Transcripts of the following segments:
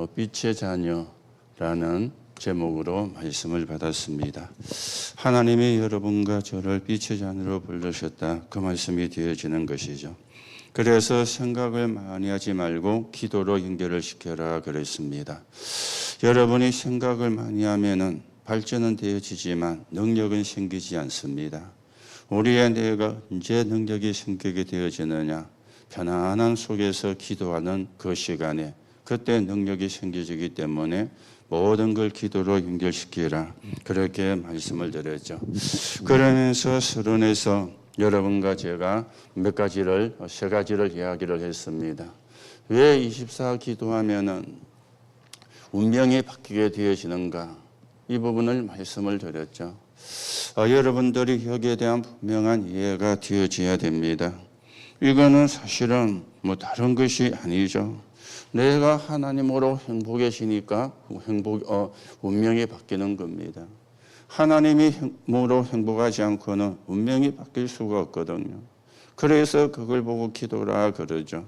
빛의 자녀라는 제목으로 말씀을 받았습니다. 하나님이 여러분과 저를 빛의 자녀로 부르셨다. 그 말씀이 되어지는 것이죠. 그래서 생각을 많이 하지 말고 기도로 연결을 시켜라 그랬습니다. 여러분이 생각을 많이 하면은 발전은 되어지지만 능력은 생기지 않습니다. 우리의 뇌가 언제 능력이 생기게 되어지느냐? 편안한 속에서 기도하는 그 시간에 그때 능력이 생겨지기 때문에 모든 걸 기도로 연결시키라. 그렇게 말씀을 드렸죠. 그러면서 서론에서 여러분과 제가 세 가지를 이야기를 했습니다. 왜 24 기도하면은 운명이 바뀌게 되어지는가? 이 부분을 말씀을 드렸죠. 여러분들이 여기에 대한 분명한 이해가 되어져야 됩니다. 이거는 사실은 다른 것이 아니죠. 내가 하나님으로 행복해지니까 운명이 바뀌는 겁니다. 하나님으로 행복하지 않고는 운명이 바뀔 수가 없거든요. 그래서 그걸 보고 기도라 그러죠.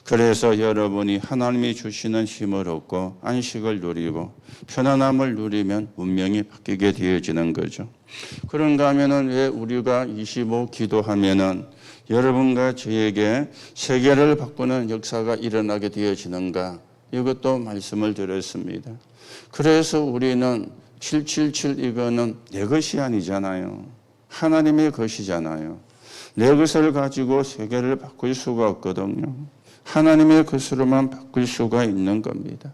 그래서 여러분이 하나님이 주시는 힘을 얻고 안식을 누리고 편안함을 누리면 운명이 바뀌게 되어지는 거죠. 그런가 하면은 왜 우리가 25 기도하면은 여러분과 저에게 세계를 바꾸는 역사가 일어나게 되어지는가? 이것도 말씀을 드렸습니다. 그래서 우리는 777 이거는 내 것이 아니잖아요. 하나님의 것이잖아요. 내 것을 가지고 세계를 바꿀 수가 없거든요. 하나님의 것으로만 바꿀 수가 있는 겁니다.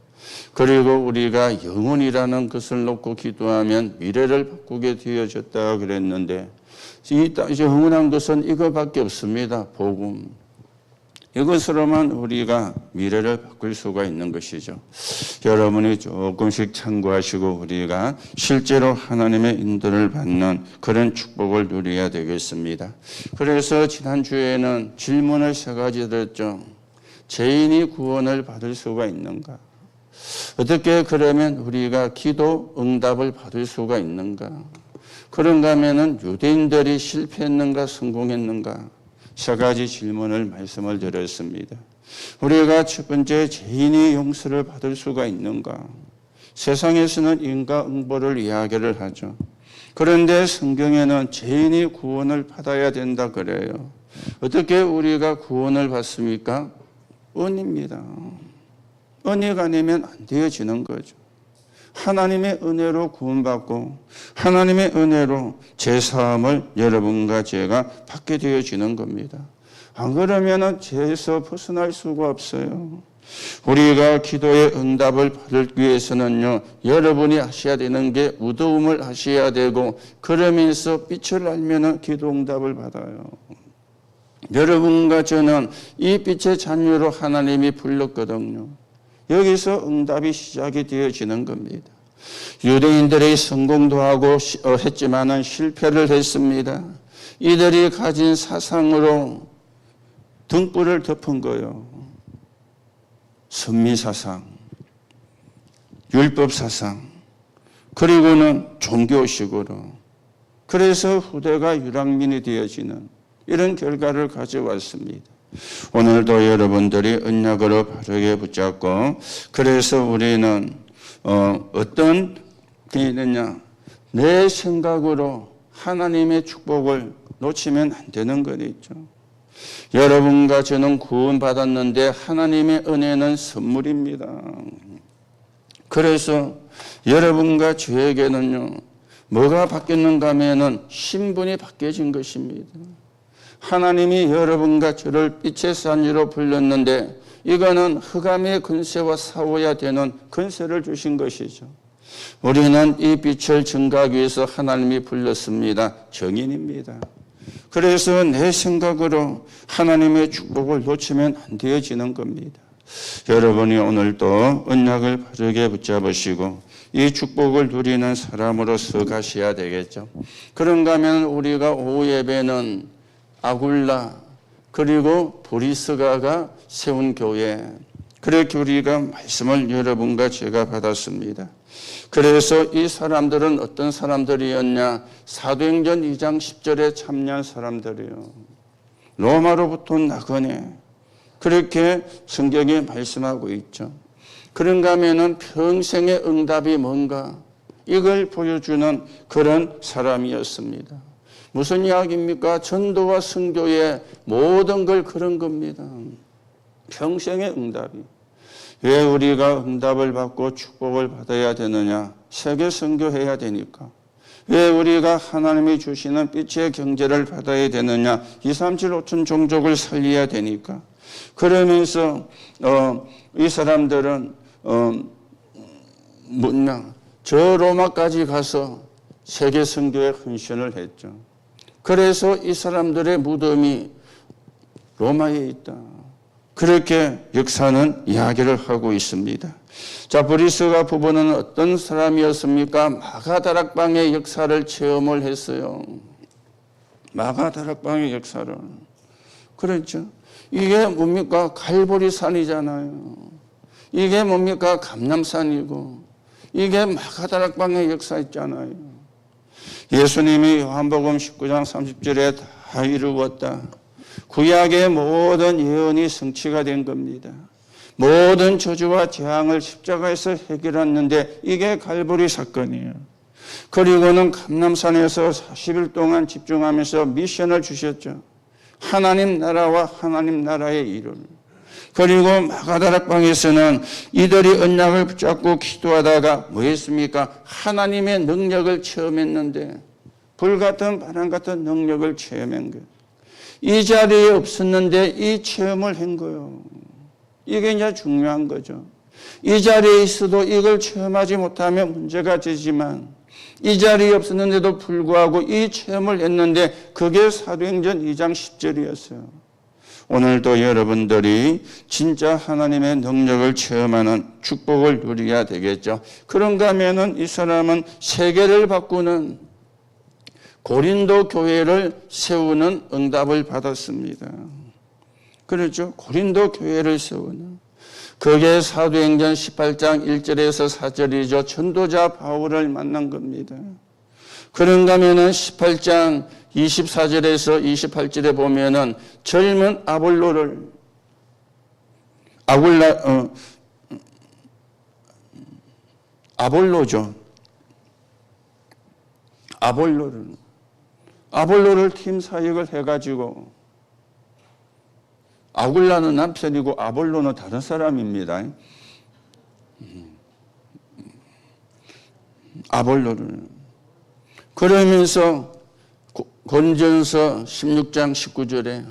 그리고 우리가 영혼이라는 것을 놓고 기도하면 미래를 바꾸게 되어졌다 그랬는데 이 영원한 것은 이거밖에 없습니다. 복음. 이것으로만 우리가 미래를 바꿀 수가 있는 것이죠. 여러분이 조금씩 참고하시고 우리가 실제로 하나님의 인도를 받는 그런 축복을 누려야 되겠습니다. 그래서 지난주에는 질문을 3가지 드렸죠. 죄인이 구원을 받을 수가 있는가? 어떻게 그러면 우리가 기도 응답을 받을 수가 있는가? 그런가 하면은 유대인들이 실패했는가 성공했는가? 3가지 질문을 말씀을 드렸습니다. 우리가 첫 번째 죄인이 용서를 받을 수가 있는가? 세상에서는 인과응보를 이야기를 하죠. 그런데 성경에는 죄인이 구원을 받아야 된다 그래요. 어떻게 우리가 구원을 받습니까? 은혜입니다. 은혜가 아니면 안 되어지는 거죠. 하나님의 은혜로 구원받고 하나님의 은혜로 죄사함을 여러분과 제가 받게 되어지는 겁니다. 안 그러면 죄에서 벗어날 수가 없어요. 우리가 기도의 응답을 받기 위해서는요, 여러분이 하셔야 되는 게 무도움을 하셔야 되고 그러면서 빛을 알면 기도 응답을 받아요. 여러분과 저는 이 빛의 자녀로 하나님이 불렀거든요. 여기서 응답이 시작이 되어지는 겁니다. 유대인들이 성공도 하고 했지만은 실패를 했습니다. 이들이 가진 사상으로 등불을 덮은 거예요. 선미사상, 율법사상, 그리고는 종교식으로. 그래서 후대가 유랑민이 되어지는 이런 결과를 가져왔습니다. 오늘도 여러분들이 언약으로 바르게 붙잡고 그래서 우리는 어떤 게 있느냐? 내 생각으로 하나님의 축복을 놓치면 안 되는 것 있죠. 여러분과 저는 구원받았는데 하나님의 은혜는 선물입니다. 그래서 여러분과 저에게는요, 뭐가 바뀌었는가 하면은 신분이 바뀌어진 것입니다. 하나님이 여러분과 저를 빛의 산지로 불렀는데 이거는 흑암의 권세와 싸워야 되는 권세를 주신 것이죠. 우리는 이 빛을 증거하기 위해서 하나님이 불렀습니다. 정인입니다. 그래서 내 생각으로 하나님의 축복을 놓치면 안 되어지는 겁니다. 여러분이 오늘도 언약을 바르게 붙잡으시고 이 축복을 누리는 사람으로서 가셔야 되겠죠. 그런가 하면 우리가 오후 예배는 아굴라 그리고 브리스가가 세운 교회, 그렇게 우리가 말씀을 여러분과 제가 받았습니다. 그래서 이 사람들은 어떤 사람들이었냐? 사도행전 2장 10절에 참여한 사람들이요. 로마로부터 나그네. 그렇게 성경에 말씀하고 있죠. 그런가 하면은 평생의 응답이 뭔가 이걸 보여주는 그런 사람이었습니다. 무슨 이야기입니까? 전도와 선교의 모든 걸 그런 겁니다. 평생의 응답이. 왜 우리가 응답을 받고 축복을 받아야 되느냐? 세계 선교해야 되니까. 왜 우리가 하나님이 주시는 빛의 경제를 받아야 되느냐? 2, 3, 7, 5천 종족을 살려야 되니까. 그러면서 이 사람들은 저 로마까지 가서 세계 선교에 헌신을 했죠. 그래서 이 사람들의 무덤이 로마에 있다. 그렇게 역사는 이야기를 하고 있습니다. 자, 브리스가 부부는 어떤 사람이었습니까? 마가다락방의 역사를 체험을 했어요. 마가다락방의 역사를. 그렇죠. 이게 뭡니까? 갈보리산이잖아요. 이게 뭡니까? 감람산이고. 이게 마가다락방의 역사 있잖아요. 예수님이 요한복음 19장 30절에 다 이루었다. 구약의 모든 예언이 성취가 된 겁니다. 모든 저주와 재앙을 십자가에서 해결했는데 이게 갈보리 사건이에요. 그리고는 감람산에서 40일 동안 집중하면서 미션을 주셨죠. 하나님 나라와 하나님 나라의 일을. 그리고 마가다락방에서는 이들이 언약을 붙잡고 기도하다가 뭐 했습니까? 하나님의 능력을 체험했는데 불같은 바람 같은 능력을 체험한 거예요. 이 자리에 없었는데 이 체험을 한 거예요. 이게 이제 중요한 거죠. 이 자리에 있어도 이걸 체험하지 못하면 문제가 되지만 이 자리에 없었는데도 불구하고 이 체험을 했는데 그게 사도행전 2장 10절이었어요. 오늘도 여러분들이 진짜 하나님의 능력을 체험하는 축복을 누려야 되겠죠. 그런가 하면은 이 사람은 세계를 바꾸는 고린도 교회를 세우는 응답을 받았습니다. 그렇죠. 고린도 교회를 세우는. 그게 사도행전 18장 1절에서 4절이죠. 전도자 바울을 만난 겁니다. 그런가 하면은 18장 24절에서 28절에 보면은 젊은 아볼로를 팀 사역을 해가지고 아굴라는 남편이고 아볼로는 다른 사람입니다. 아볼로를. 그러면서 고린전서 16장 19절에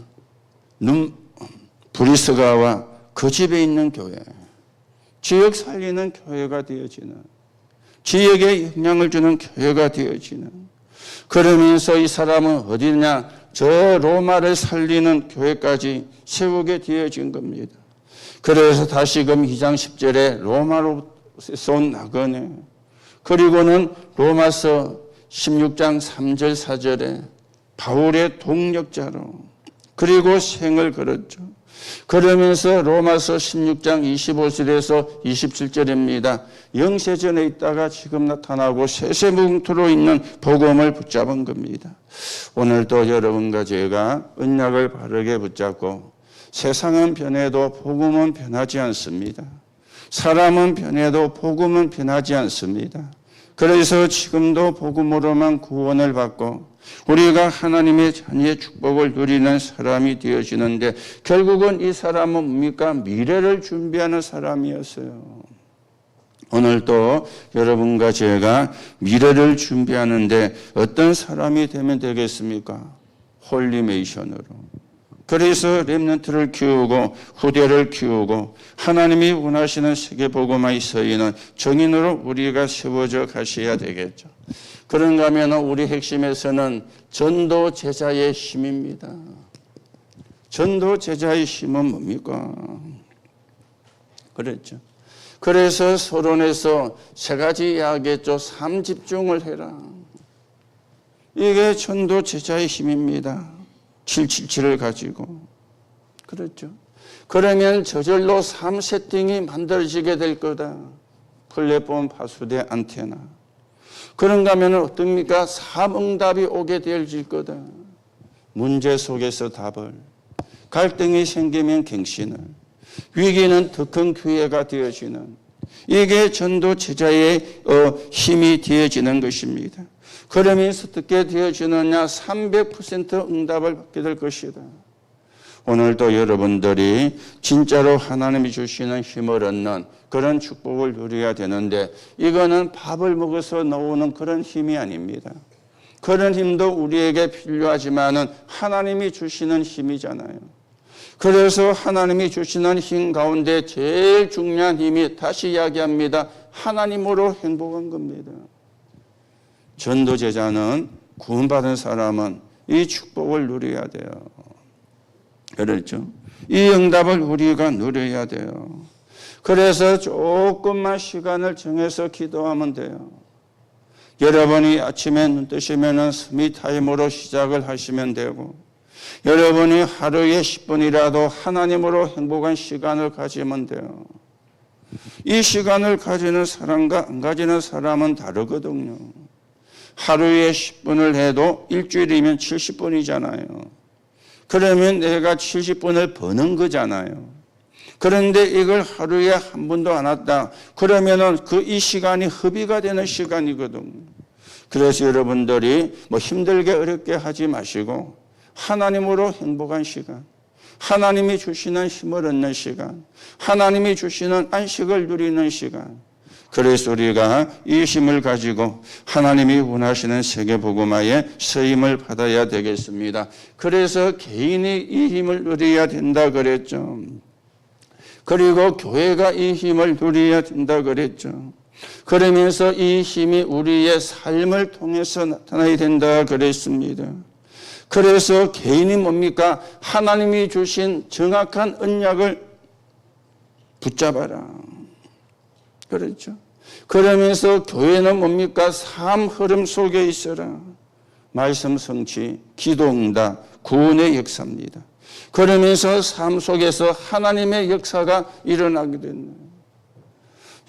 브리스가와 그 집에 있는 교회, 지역 살리는 교회가 되어지는, 지역에 영향을 주는 교회가 되어지는. 그러면서 이 사람은 어디냐? 저 로마를 살리는 교회까지 세우게 되어진 겁니다. 그래서 다시금 2장 10절에 로마로서 온 나그네, 그리고는 로마서 16장 3절 4절에 바울의 동력자로, 그리고 생을 걸었죠. 그러면서 로마서 16장 25절에서 27절입니다. 영세전에 있다가 지금 나타나고 세세뭉토로 있는 복음을 붙잡은 겁니다. 오늘도 여러분과 제가 언약을 바르게 붙잡고, 세상은 변해도 복음은 변하지 않습니다. 사람은 변해도 복음은 변하지 않습니다. 그래서 지금도 복음으로만 구원을 받고 우리가 하나님의 자녀의 축복을 누리는 사람이 되어지는데, 결국은 이 사람은 뭡니까? 미래를 준비하는 사람이었어요. 오늘도 여러분과 제가 미래를 준비하는데 어떤 사람이 되면 되겠습니까? 홀리메이션으로. 그래서 렘넌트를 키우고 후대를 키우고 하나님이 원하시는 세계복음화의 서인은 정인으로 우리가 세워져 가셔야 되겠죠. 그런가 하면 우리 핵심에서는 전도 제자의 힘입니다. 전도 제자의 힘은 뭡니까? 그랬죠. 그래서 서론에서 세 가지 이야기했죠. 3집중을 해라. 이게 전도 제자의 힘입니다. 777을 가지고. 그렇죠. 그러면 저절로 3세팅이 만들어지게 될 거다. 플랫폼, 파수대, 안테나. 그런가 하면 어떻습니까? 3응답이 오게 되어질 거다. 문제 속에서 답을. 갈등이 생기면 갱신을. 위기는 더 큰 기회가 되어지는. 이게 전도 제자의 힘이 되어지는 것입니다. 그러면서 어떻게 되어지느냐? 300% 응답을 받게 될 것이다. 오늘도 여러분들이 진짜로 하나님이 주시는 힘을 얻는 그런 축복을 누려야 되는데, 이거는 밥을 먹어서 나오는 그런 힘이 아닙니다. 그런 힘도 우리에게 필요하지만은 하나님이 주시는 힘이잖아요. 그래서 하나님이 주시는 힘 가운데 제일 중요한 힘이, 다시 이야기합니다, 하나님으로 행복한 겁니다. 전도 제자는, 구원받은 사람은 이 축복을 누려야 돼요. 그렇죠? 이 응답을 우리가 누려야 돼요. 그래서 조금만 시간을 정해서 기도하면 돼요. 여러분이 아침에 눈 뜨시면은 스미타임으로 시작을 하시면 되고, 여러분이 하루에 10분이라도 하나님으로 행복한 시간을 가지면 돼요. 이 시간을 가지는 사람과 안 가지는 사람은 다르거든요. 하루에 10분을 해도 일주일이면 70분이잖아요. 그러면 내가 70분을 버는 거잖아요. 그런데 이걸 하루에 한 번도 안 왔다. 그러면은 이 시간이 허비가 되는 시간이거든요. 그래서 여러분들이 힘들게 어렵게 하지 마시고, 하나님으로 행복한 시간, 하나님이 주시는 힘을 얻는 시간, 하나님이 주시는 안식을 누리는 시간. 그래서 우리가 이 힘을 가지고 하나님이 원하시는 세계복음화에 쓰임을 받아야 되겠습니다. 그래서 개인이 이 힘을 누려야 된다 그랬죠. 그리고 교회가 이 힘을 누려야 된다 그랬죠. 그러면서 이 힘이 우리의 삶을 통해서 나타나야 된다 그랬습니다. 그래서 개인이 뭡니까? 하나님이 주신 정확한 언약을 붙잡아라. 그렇죠. 그러면서 교회는 뭡니까? 삶 흐름 속에 있어라. 말씀 성취, 기도 응답, 구원의 역사입니다. 그러면서 삶 속에서 하나님의 역사가 일어나게 됐네요.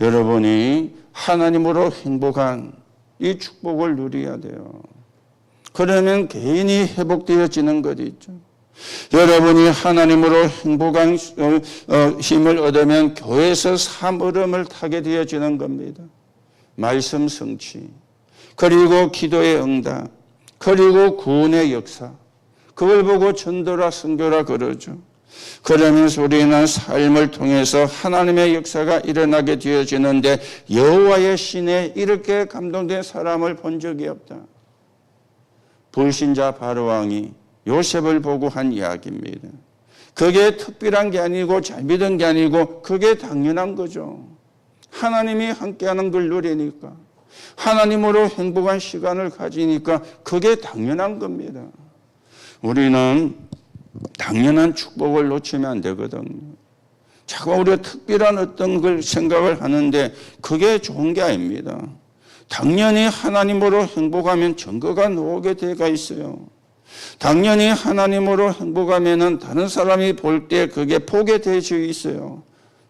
여러분이 하나님으로 행복한 이 축복을 누려야 돼요. 그러면 개인이 회복되어지는 것이 있죠. 여러분이 하나님으로 행복한 힘을 얻으면 교회에서 삶 흐름을 타게 되어지는 겁니다. 말씀 성취, 그리고 기도의 응답, 그리고 구원의 역사. 그걸 보고 전도라 선교라 그러죠. 그러면서 우리는 삶을 통해서 하나님의 역사가 일어나게 되어지는데, 여호와의 신에 이렇게 감동된 사람을 본 적이 없다. 불신자 바로왕이 요셉을 보고 한 이야기입니다. 그게 특별한 게 아니고 잘 믿은 게 아니고 그게 당연한 거죠. 하나님이 함께하는 걸 누리니까, 하나님으로 행복한 시간을 가지니까 그게 당연한 겁니다. 우리는 당연한 축복을 놓치면 안 되거든요. 자꾸 우리가 특별한 어떤 걸 생각을 하는데 그게 좋은 게 아닙니다. 당연히 하나님으로 행복하면 증거가 나오게 되어 있어요. 당연히 하나님으로 행복하면은 다른 사람이 볼 때 그게 보게 되어 있어요.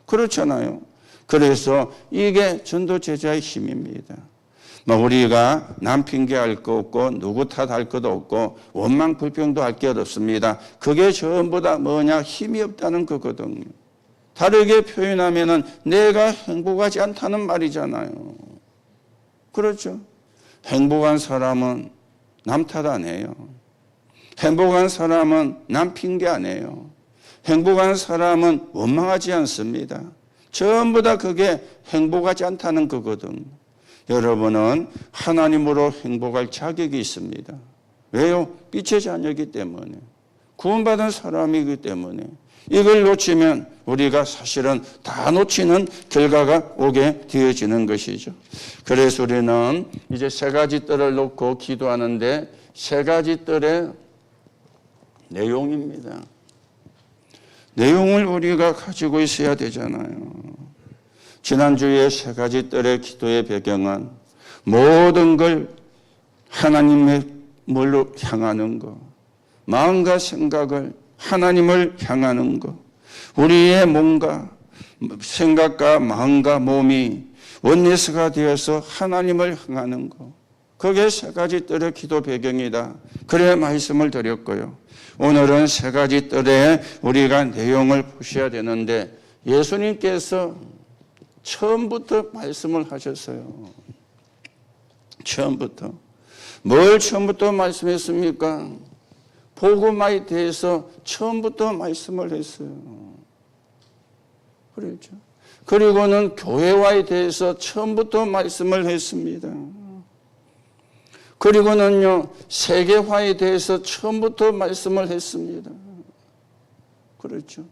그렇잖아요. 그래서 이게 전도 제자의 힘입니다. 우리가 남 핑계할 거 없고 누구 탓할 것도 없고 원망 불평도 할 게 없습니다. 그게 전부 다 뭐냐? 힘이 없다는 거거든요. 다르게 표현하면은 내가 행복하지 않다는 말이잖아요. 그렇죠? 행복한 사람은 남 탓 안 해요. 행복한 사람은 남 핑계 안 해요. 행복한 사람은 원망하지 않습니다. 전부 다 그게 행복하지 않다는 거거든요. 여러분은 하나님으로 행복할 자격이 있습니다. 왜요? 빛의 자녀이기 때문에, 구원받은 사람이기 때문에. 이걸 놓치면 우리가 사실은 다 놓치는 결과가 오게 되어지는 것이죠. 그래서 우리는 이제 세 가지 뜰을 놓고 기도하는데, 세 가지 뜰의 내용입니다. 내용을 우리가 가지고 있어야 되잖아요. 지난주에 세 가지 뜰의 기도의 배경은 모든 걸 하나님의 뭘로 향하는 것, 마음과 생각을 하나님을 향하는 것, 우리의 몸과 생각과 마음과 몸이 원내스가 되어서 하나님을 향하는 것, 그게 세 가지 뜰의 기도 배경이다. 그래 말씀을 드렸고요. 오늘은 세 가지 뜰에 우리가 내용을 보셔야 되는데, 예수님께서 처음부터 말씀을 하셨어요. 처음부터. 뭘 처음부터 말씀했습니까? 복음에 대해서 처음부터 말씀을 했어요. 그렇죠. 그리고는 교회와에 대해서 처음부터 말씀을 했습니다. 그리고는요, 세계화에 대해서 처음부터 말씀을 했습니다. 그렇죠.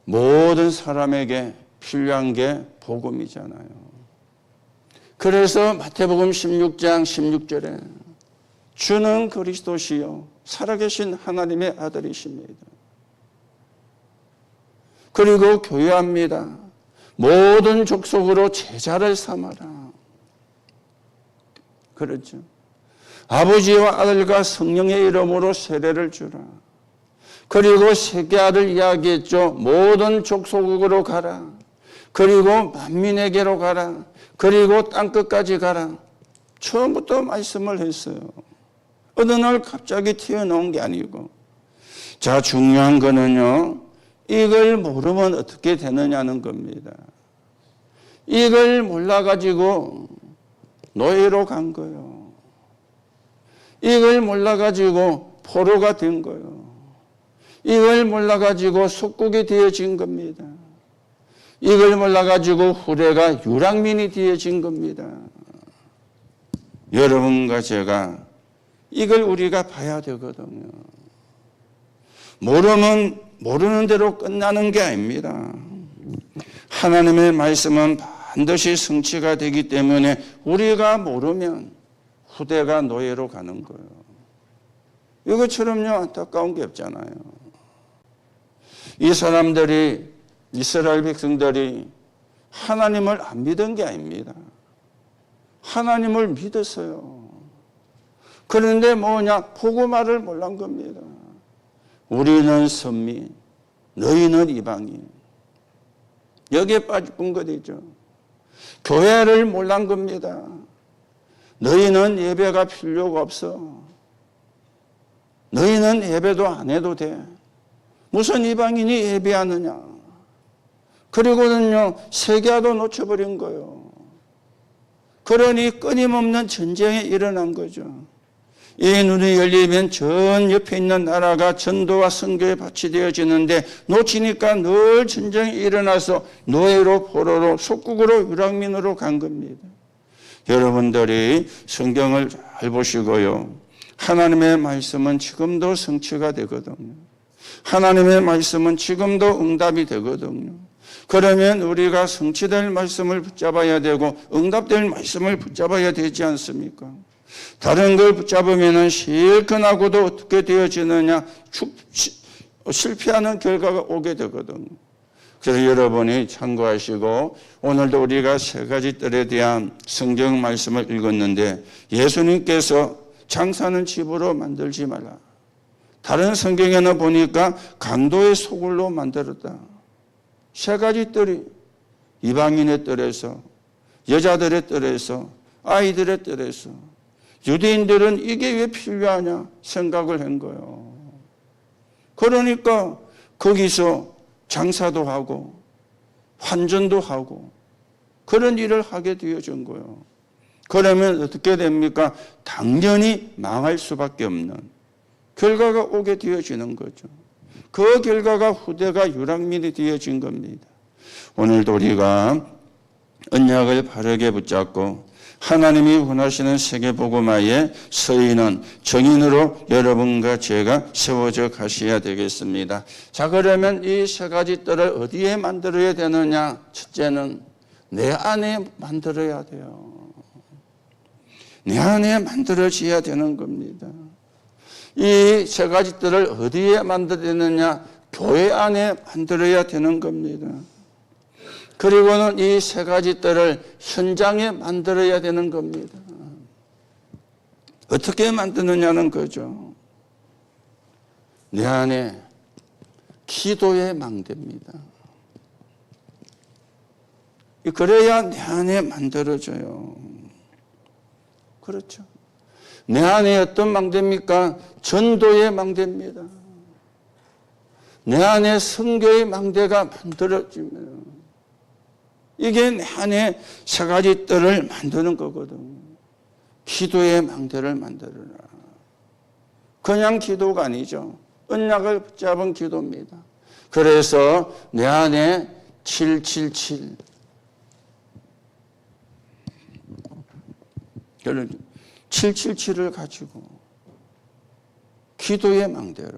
모든 사람에게 필요한 게 복음이잖아요. 그래서 마태복음 16장 16절에 주는 그리스도시요 살아계신 하나님의 아들이십니다. 그리고 교회합니다. 모든 족속으로 제자를 삼아라. 그렇죠. 아버지와 아들과 성령의 이름으로 세례를 주라. 그리고 세계화를 이야기했죠. 모든 족속으로 가라. 그리고 만민에게로 가라. 그리고 땅끝까지 가라. 처음부터 말씀을 했어요. 어느 날 갑자기 튀어나온 게 아니고. 자, 중요한 거는요. 이걸 모르면 어떻게 되느냐는 겁니다. 이걸 몰라가지고 노예로 간 거예요. 이걸 몰라가지고 포로가 된 거예요. 이걸 몰라가지고 속국이 되어진 겁니다. 이걸 몰라가지고 후대가 유랑민이 되어진 겁니다. 여러분과 제가 이걸 우리가 봐야 되거든요. 모르면 모르는 대로 끝나는 게 아닙니다. 하나님의 말씀은 반드시 성취가 되기 때문에 우리가 모르면 후대가 노예로 가는 거예요. 이것처럼요 안타까운 게 없잖아요. 이 사람들이 이스라엘 백성들이 하나님을 안 믿은 게 아닙니다. 하나님을 믿었어요. 그런데 뭐냐? 복음화를 몰란 겁니다. 우리는 선민, 너희는 이방인. 여기에 빠진 것이죠. 교회를 몰란 겁니다. 너희는 예배가 필요가 없어. 너희는 예배도 안 해도 돼. 무슨 이방인이 예배하느냐. 그리고는요, 세계화도 놓쳐버린 거예요. 그러니 끊임없는 전쟁이 일어난 거죠. 이 눈이 열리면 전 옆에 있는 나라가 전도와 선교에 밭이 되어지는데 놓치니까 늘 전쟁이 일어나서 노예로 포로로 속국으로 유랑민으로 간 겁니다. 여러분들이 성경을 잘 보시고요. 하나님의 말씀은 지금도 성취가 되거든요. 하나님의 말씀은 지금도 응답이 되거든요. 그러면 우리가 성취될 말씀을 붙잡아야 되고 응답될 말씀을 붙잡아야 되지 않습니까? 다른 걸 붙잡으면 실컷하고도 어떻게 되어지느냐? 실패하는 결과가 오게 되거든요. 그래서 여러분이 참고하시고 오늘도 우리가 세 가지 뜰에 대한 성경 말씀을 읽었는데 예수님께서 장사는 집으로 만들지 말라. 다른 성경에는 보니까 강도의 소굴로 만들었다. 세 가지 뜰이 이방인의 뜰에서 여자들의 뜰에서 아이들의 뜰에서 유대인들은 이게 왜 필요하냐 생각을 한 거예요. 그러니까 거기서 장사도 하고 환전도 하고 그런 일을 하게 되어진 거예요. 그러면 어떻게 됩니까? 당연히 망할 수밖에 없는 결과가 오게 되어지는 거죠. 그 결과가 후대가 유랑민이 되어진 겁니다. 오늘도 우리가 언약을 바르게 붙잡고 하나님이 원하시는 세계복음화에 서있는 정인으로 여러분과 제가 세워져 가셔야 되겠습니다. 자, 그러면 이 세 가지 뜰을 어디에 만들어야 되느냐? 첫째는 내 안에 만들어야 돼요. 내 안에 만들어져야 되는 겁니다. 이 세 가지 뜰을 어디에 만들어야 되느냐? 교회 안에 만들어야 되는 겁니다. 그리고는 이 세 가지 뜰을 현장에 만들어야 되는 겁니다. 어떻게 만드느냐는 거죠. 내 안에 기도의 망대입니다. 그래야 내 안에 만들어져요. 그렇죠. 내 안에 어떤 망대입니까? 전도의 망대입니다. 내 안에 성교의 망대가 만들어지면 이게 내 안에 세 가지 뜰을 만드는 거거든요. 기도의 망대를 만들어라. 그냥 기도가 아니죠. 언약을 붙잡은 기도입니다. 그래서 내 안에 777 777을 가지고 기도의 망대로.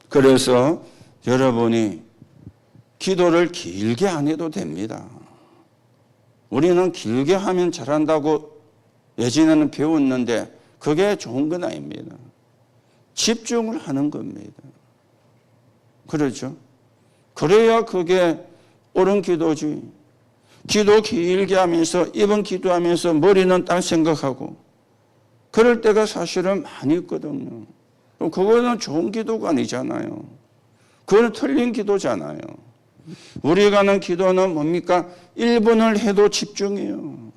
그래서 여러분이 기도를 길게 안 해도 됩니다. 우리는 길게 하면 잘한다고 예전에는 배웠는데 그게 좋은 건 아닙니다. 집중을 하는 겁니다. 그렇죠? 그래야 그게 옳은 기도지. 기도 길게 하면서 입은 기도하면서 머리는 딴 생각하고 그럴 때가 사실은 많이 있거든요. 그거는 좋은 기도가 아니잖아요. 그건 틀린 기도잖아요. 우리가 하는 기도는 뭡니까? 1분을 해도 집중해요.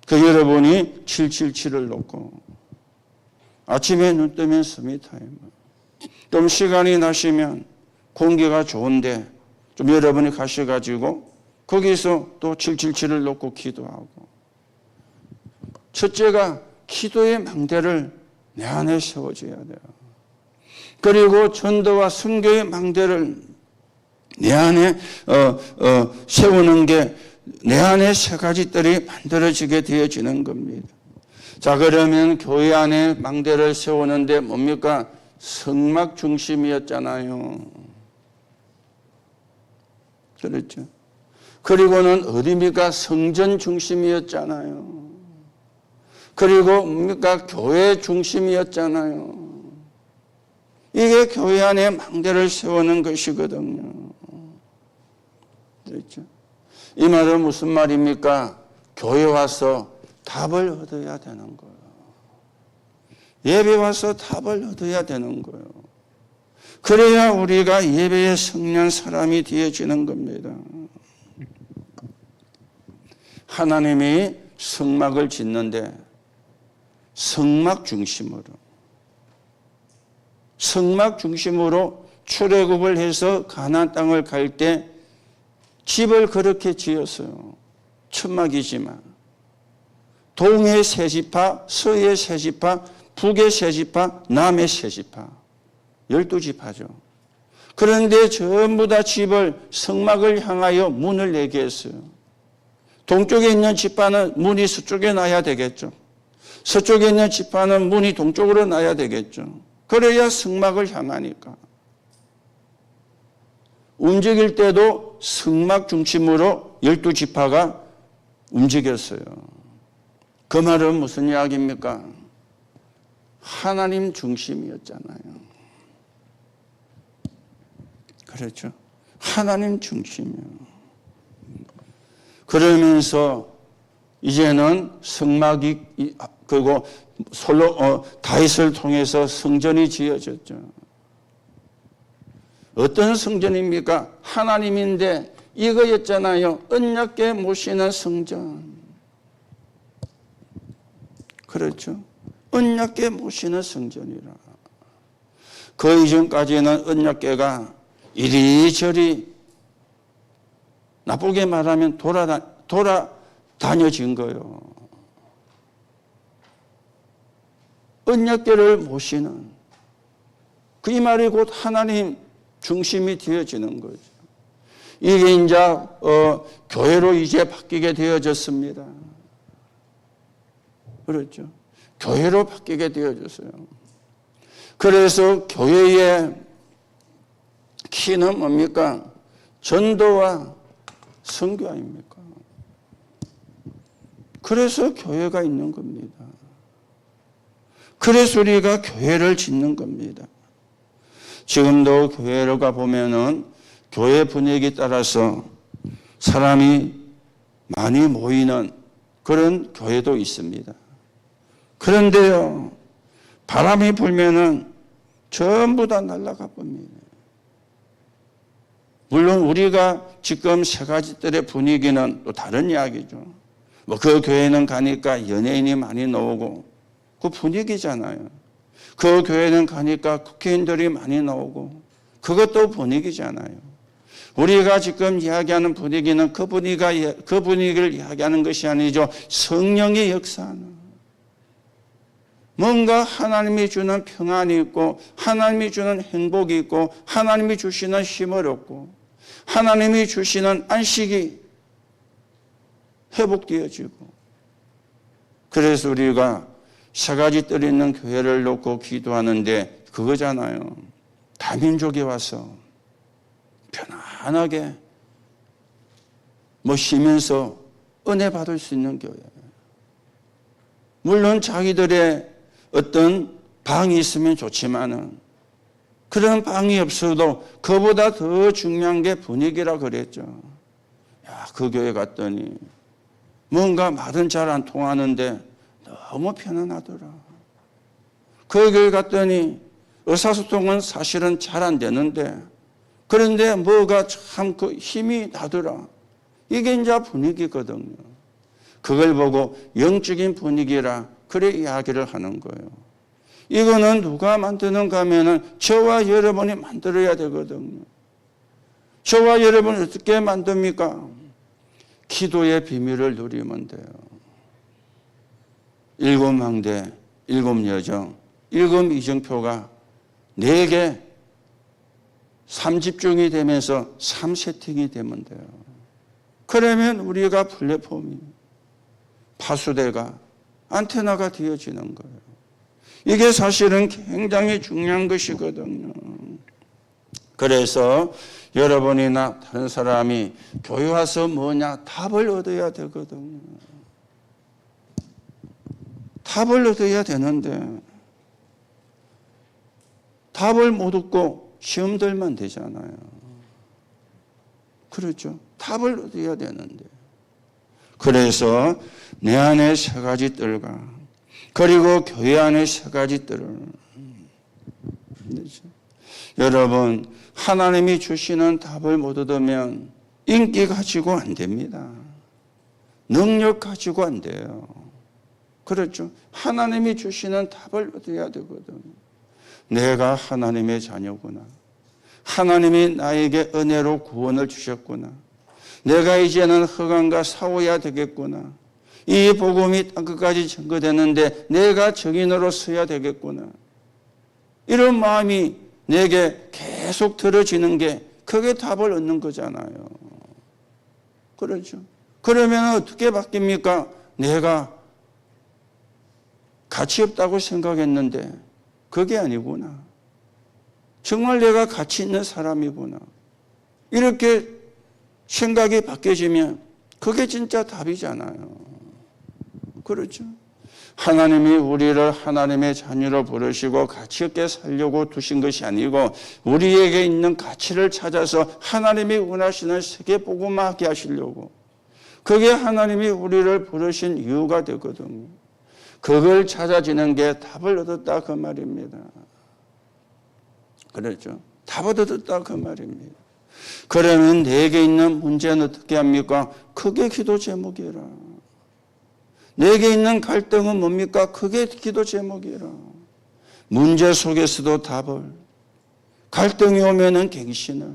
그 여러분이 777을 놓고 아침에 눈 뜨면 스미타임. 좀 시간이 나시면 공기가 좋은데 좀 여러분이 가셔가지고 거기서 또 777을 놓고 기도하고. 첫째가 기도의 망대를 내 안에 세워줘야 돼요. 그리고 전도와 선교의 망대를 내 안에 세우는 게 내 안에 세 가지 뜰이 만들어지게 되어지는 겁니다. 자, 그러면 교회 안에 망대를 세우는데 뭡니까? 성막 중심이었잖아요. 그렇죠. 그리고는 어디입니까? 성전 중심이었잖아요. 그리고 뭡니까? 교회 중심이었잖아요. 이게 교회 안에 망대를 세우는 것이거든요. 그렇죠. 이 말은 무슨 말입니까? 교회 와서 답을 얻어야 되는 거예요. 예배 와서 답을 얻어야 되는 거예요. 그래야 우리가 예배에 성령한 사람이 되어지는 겁니다. 하나님이 성막을 짓는데 성막 중심으로 출애굽을 해서 가나안 땅을 갈 때 집을 그렇게 지었어요. 천막이지만 동의 세 지파, 서의 세 지파, 북의 세 지파, 남의 세 지파, 12지파죠. 그런데 전부 다 집을 성막을 향하여 문을 내게 했어요. 동쪽에 있는 지파는 문이 서쪽에 놔야 되겠죠. 서쪽에 있는 지파는 문이 동쪽으로 놔야 되겠죠. 그래야 성막을 향하니까. 움직일 때도 성막 중심으로 12지파가 움직였어요. 그 말은 무슨 이야기입니까? 하나님 중심이었잖아요. 그렇죠? 하나님 중심이요. 그러면서 이제는 성막이 그리고 다윗을 통해서 성전이 지어졌죠. 어떤 성전입니까? 하나님인데 이거였잖아요. 언약궤 모시는 성전. 그렇죠? 언약궤 모시는 성전이라. 그 이전까지는 언약궤가 이리저리 나쁘게 말하면 돌아다녀진 거예요. 언약궤를 모시는 그 이 말이 곧 하나님 중심이 되어지는 거죠. 이게 이제 교회로 이제 바뀌게 되어졌습니다. 그렇죠? 교회로 바뀌게 되어졌어요. 그래서 교회의 키는 뭡니까? 전도와 선교 아닙니까? 그래서 교회가 있는 겁니다. 그래서 우리가 교회를 짓는 겁니다. 지금도 교회로 가보면은 교회 분위기 따라서 사람이 많이 모이는 그런 교회도 있습니다. 그런데요, 바람이 불면은 전부 다 날아가 봅니다. 물론 우리가 지금 세 가지들의 분위기는 또 다른 이야기죠. 뭐 그 교회는 가니까 연예인이 많이 나오고 그 분위기잖아요. 그 교회는 가니까 국회의원들이 많이 나오고 그것도 분위기잖아요. 우리가 지금 이야기하는 분위기는 그 분위기를 이야기하는 것이 아니죠. 성령의 역사는. 뭔가 하나님이 주는 평안이 있고 하나님이 주는 행복이 있고 하나님이 주시는 힘을 얻고 하나님이 주시는 안식이 회복되어지고 그래서 우리가 세 가지 뜰 있는 교회를 놓고 기도하는데 그거잖아요. 다민족이 와서 편안하게 쉬면서 은혜 받을 수 있는 교회. 물론 자기들의 어떤 방이 있으면 좋지만은 그런 방이 없어도 그보다 더 중요한 게 분위기라 그랬죠. 야, 그 교회 갔더니 뭔가 말은 잘 안 통하는데 너무 편안하더라. 그 교회 갔더니 의사소통은 사실은 잘 안 되는데 그런데 뭐가 참 그 힘이 나더라. 이게 이제 분위기거든요. 그걸 보고 영적인 분위기라 그래 이야기를 하는 거예요. 이거는 누가 만드는가 하면은 저와 여러분이 만들어야 되거든요. 저와 여러분이 어떻게 만듭니까? 기도의 비밀을 누리면 돼요. 7망대, 7여정, 7이정표가 4개 3집중이 되면서 3세팅이 되면 돼요. 그러면 우리가 플랫폼이 파수대가 안테나가 되어지는 거예요. 이게 사실은 굉장히 중요한 것이거든요. 그래서 여러분이나 다른 사람이 교회 와서 뭐냐 답을 얻어야 되거든요. 답을 얻어야 되는데 답을 못 얻고 시험 들면 되잖아요. 그렇죠? 답을 얻어야 되는데. 그래서 내 안에 3가지 뜰과 그리고 교회 안에 3가지 뜰을 여러분 하나님이 주시는 답을 못 얻으면 인기 가지고 안 됩니다. 능력 가지고 안 돼요. 그렇죠? 하나님이 주시는 답을 얻어야 되거든요. 내가 하나님의 자녀구나. 하나님이 나에게 은혜로 구원을 주셨구나. 내가 이제는 흑암과 싸워야 되겠구나. 이 복음이 땅끝까지 전거됐는데 내가 증인으로 서야 되겠구나. 이런 마음이 내게 계속 들어지는 게 그게 답을 얻는 거잖아요. 그렇죠? 그러면 어떻게 바뀝니까? 내가 가치 없다고 생각했는데 그게 아니구나. 정말 내가 가치 있는 사람이구나. 이렇게 생각이 바뀌어지면 그게 진짜 답이잖아요. 그렇죠? 하나님이 우리를 하나님의 자녀로 부르시고 가치 있게 살려고 두신 것이 아니고 우리에게 있는 가치를 찾아서 하나님이 원하시는 세계복음화하게 하시려고 그게 하나님이 우리를 부르신 이유가 되거든요. 그걸 찾아지는 게 답을 얻었다 그 말입니다. 그렇죠? 답을 얻었다 그 말입니다. 그러면 내게 있는 문제는 어떻게 합니까? 크게 기도 제목이라. 내게 있는 갈등은 뭡니까? 크게 기도 제목이라. 문제 속에서도 답을. 갈등이 오면은 갱신을.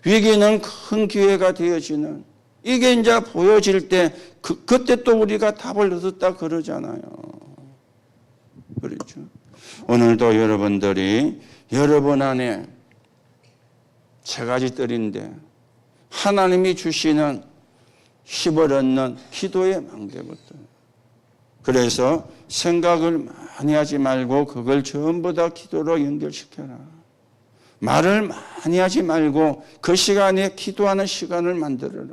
위기는 큰 기회가 되어지는. 이게 이제 보여질 때 그때 또 우리가 답을 얻었다 그러잖아요. 그렇죠? 오늘도 여러분들이 여러분 안에 3가지 뜰인데 하나님이 주시는 힘을 얻는 기도의 망대부터. 그래서 생각을 많이 하지 말고 그걸 전부 다 기도로 연결시켜라. 말을 많이 하지 말고 그 시간에 기도하는 시간을 만들어라.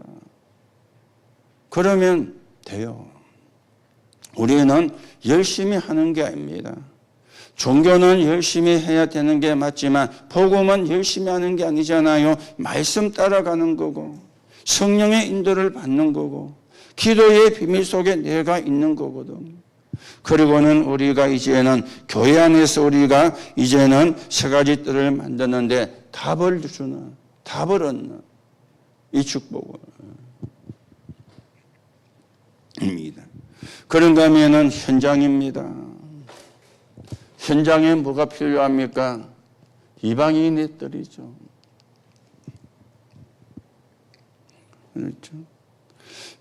그러면 돼요. 우리는 열심히 하는 게 아닙니다. 종교는 열심히 해야 되는 게 맞지만 복음은 열심히 하는 게 아니잖아요. 말씀 따라가는 거고 성령의 인도를 받는 거고 기도의 비밀 속에 내가 있는 거거든. 그리고는 우리가 이제는 교회 안에서 우리가 이제는 3가지 뜰을 만드는데 답을 주는, 답을 얻는 이 축복을 입니다. 그런가 하면은 현장입니다. 현장에 뭐가 필요합니까? 이방인들이죠. 그렇죠.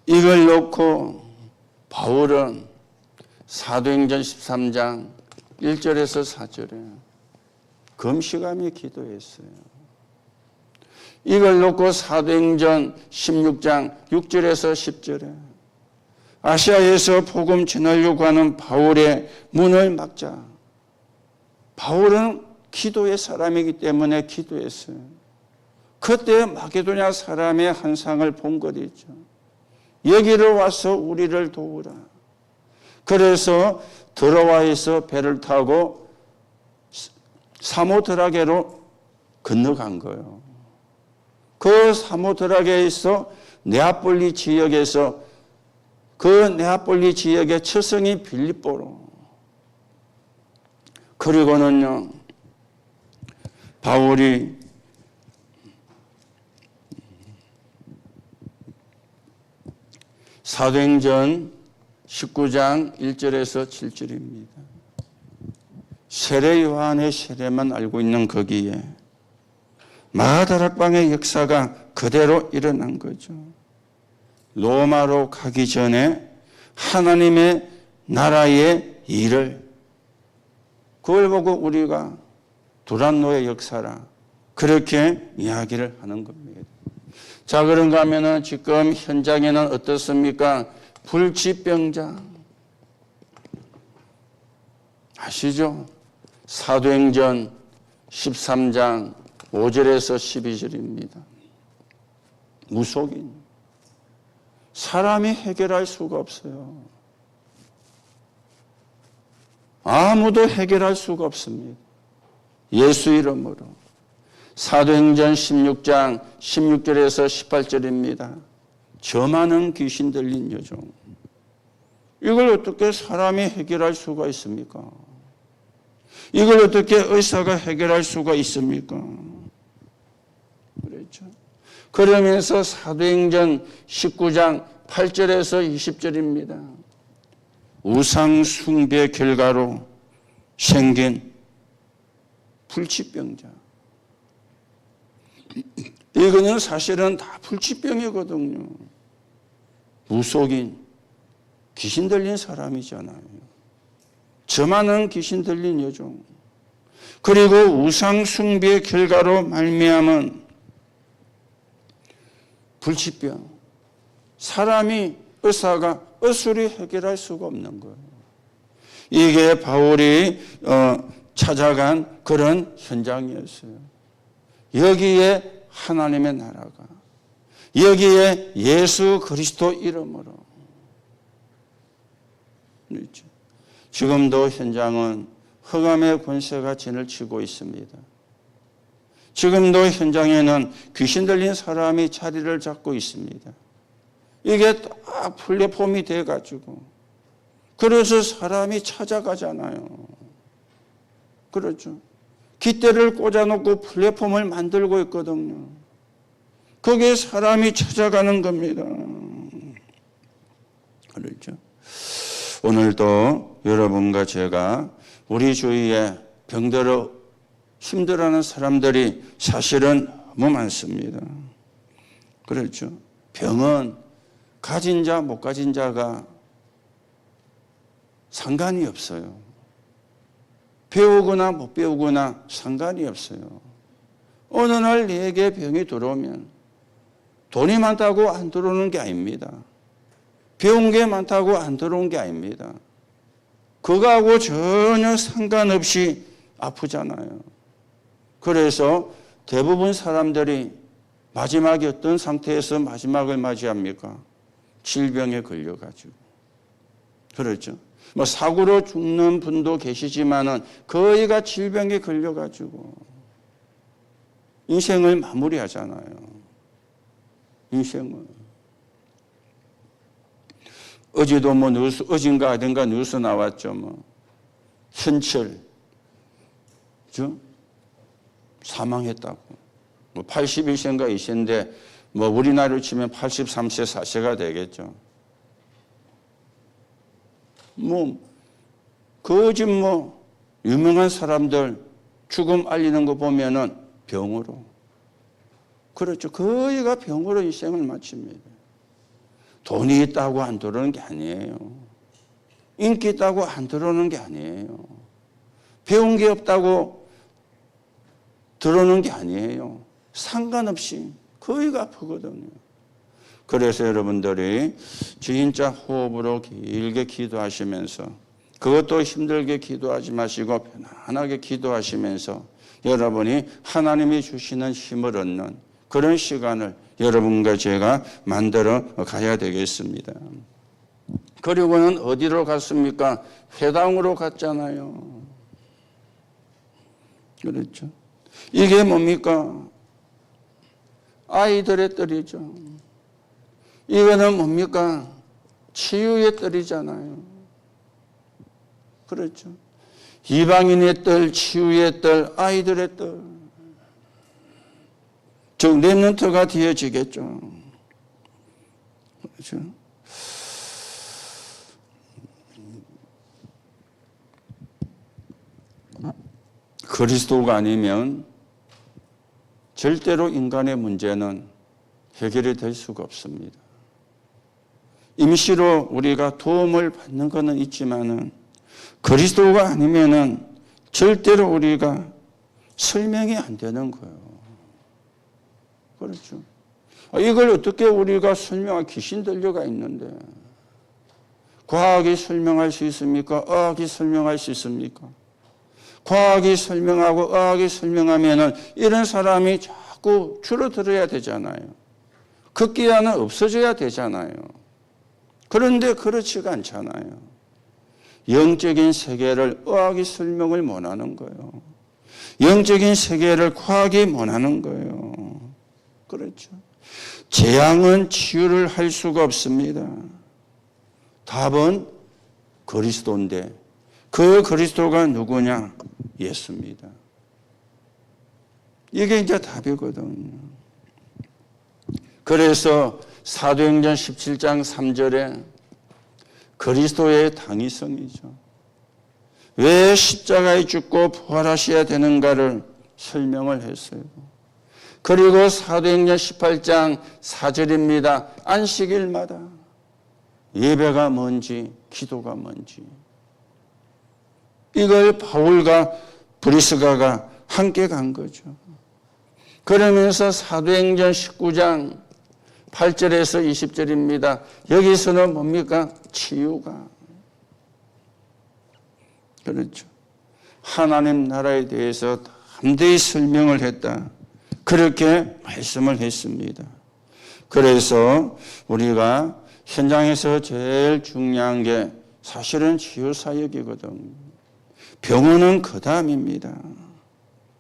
이걸 놓고 바울은 사도행전 13장 1절에서 4절에 금식하며 기도했어요. 이걸 놓고 사도행전 16장 6절에서 10절에 아시아에서 복음 전하려고 하는 바울의 문을 막자. 바울은 기도의 사람이기 때문에 기도했어요. 그때 마게도냐 사람의 환상을 본 거죠. 여기로 와서 우리를 도우라. 그래서 드로아에서 배를 타고 사모드라게로 건너간 거예요. 그 사모드라게에서 네아폴리 지역에서 그 네아폴리 지역의 처성이 빌립보로. 그리고는요, 바울이 사도행전 19장 1절에서 7절입니다. 세례 요한의 세례만 알고 있는 거기에 마가다락방의 역사가 그대로 일어난 거죠. 로마로 가기 전에 하나님의 나라의 일을, 그걸 보고 우리가 두란노의 역사라 그렇게 이야기를 하는 겁니다. 자, 그런가 하면은 지금 현장에는 어떻습니까? 불치병자 아시죠? 사도행전 13장 5절에서 12절입니다. 무속인. 사람이 해결할 수가 없어요. 아무도 해결할 수가 없습니다. 예수 이름으로. 사도행전 16장 16절에서 18절입니다. 저 많은 귀신 들린 여종. 이걸 어떻게 사람이 해결할 수가 있습니까? 이걸 어떻게 의사가 해결할 수가 있습니까? 그렇죠. 그러면서 사도행전 19장 8절에서 20절입니다. 우상 숭배 결과로 생긴 불치병자. 이거는 사실은 다 불치병이거든요. 무속인, 귀신 들린 사람이잖아요. 저 많은 귀신 들린 여종. 그리고 우상 숭배의 결과로 말미암은 불치병. 사람이 의사가 의술이 해결할 수가 없는 거예요. 이게 바울이 찾아간 그런 현장이었어요. 여기에 하나님의 나라가, 여기에 예수 그리스도 이름으로. 그렇죠. 지금도 현장은 흑암의 권세가 진을 치고 있습니다. 지금도 현장에는 귀신 들린 사람이 자리를 잡고 있습니다. 이게 딱 플랫폼이 돼가지고 그래서 사람이 찾아가잖아요. 그렇죠. 깃대를 꽂아놓고 플랫폼을 만들고 있거든요. 거기에 사람이 찾아가는 겁니다. 그렇죠. 오늘도 여러분과 제가 우리 주위에 병들어 힘들어하는 사람들이 사실은 너무 많습니다. 그렇죠. 병은 가진 자, 못 가진 자가 상관이 없어요. 배우거나 못 배우거나 상관이 없어요. 어느 날 내게 병이 들어오면 돈이 많다고 안 들어오는 게 아닙니다. 배운 게 많다고 안 들어온 게 아닙니다. 그거하고 전혀 상관없이 아프잖아요. 그래서 대부분 사람들이 마지막에 어떤 상태에서 마지막을 맞이합니까? 질병에 걸려가지고. 그렇죠. 뭐 사고로 죽는 분도 계시지만은 거의가 질병에 걸려가지고 인생을 마무리하잖아요. 인생을. 어제도 뭐 뉴스, 어젠가 어딘가 뉴스 나왔죠. 뭐 현철, 그죠? 사망했다고. 뭐 81세인가 2세인데 뭐 우리나라로 치면 83세, 4세가 되겠죠. 뭐, 그 집 뭐, 유명한 사람들 죽음 알리는 거 보면은 병으로. 그렇죠. 거의가 병으로 인생을 마칩니다. 돈이 있다고 안 들어오는 게 아니에요. 인기 있다고 안 들어오는 게 아니에요. 배운 게 없다고 들어오는 게 아니에요. 상관없이 거의가 아프거든요. 그래서 여러분들이 진짜 호흡으로 길게 기도하시면서, 그것도 힘들게 기도하지 마시고 편안하게 기도하시면서 여러분이 하나님이 주시는 힘을 얻는 그런 시간을 여러분과 제가 만들어 가야 되겠습니다. 그리고는 어디로 갔습니까? 회당으로 갔잖아요. 그렇죠. 이게 뭡니까? 아이들의 뜰이죠. 이거는 뭡니까? 치유의 뜰이잖아요. 그렇죠. 이방인의 뜰, 치유의 뜰, 아이들의 뜰. 즉 렘넌트가 되어지겠죠. 그렇죠. 그리스도가 아니면 절대로 인간의 문제는 해결이 될 수가 없습니다. 임시로 우리가 도움을 받는 것은 있지만은 그리스도가 아니면은 절대로 우리가 설명이 안 되는 거예요. 그렇죠. 이걸 어떻게 우리가 설명할, 귀신 들려가 있는데 과학이 설명할 수 있습니까? 의학이 설명할 수 있습니까? 과학이 설명하고 의학이 설명하면은 이런 사람이 자꾸 줄어들어야 되잖아요. 극기야는 없어져야 되잖아요. 그런데 그렇지가 않잖아요. 영적인 세계를 의학이 설명을 못하는 거예요. 영적인 세계를 과학이 못하는 거예요. 그렇죠. 재앙은 치유를 할 수가 없습니다. 답은 그리스도인데 그 그리스도가 누구냐? 예수입니다. 이게 이제 답이거든요. 그래서 사도행전 17장 3절에 그리스도의 당위성이죠. 왜 십자가에 죽고 부활하셔야 되는가를 설명을 했어요. 그리고 사도행전 18장 4절입니다. 안식일마다 예배가 뭔지 기도가 뭔지 이걸 바울과 브리스가가 함께 간 거죠. 그러면서 사도행전 19장 8절에서 20절입니다. 여기서는 뭡니까? 치유가. 그렇죠. 하나님 나라에 대해서 담대히 설명을 했다. 그렇게 말씀을 했습니다. 그래서 우리가 현장에서 제일 중요한 게 사실은 치유사역이거든요. 병원은 그 다음입니다.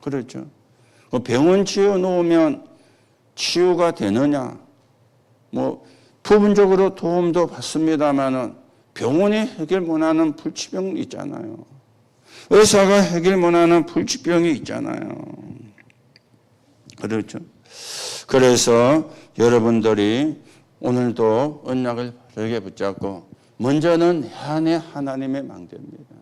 그렇죠. 병원 지어 놓으면 치유가 되느냐? 부분적으로 도움도 받습니다만은 병원이 해결 못하는 불치병 있잖아요. 의사가 해결 못하는 불치병이 있잖아요. 그렇죠. 그래서 여러분들이 오늘도 언약을 바르게 붙잡고 먼저는 내 안에 하나님의 망대입니다.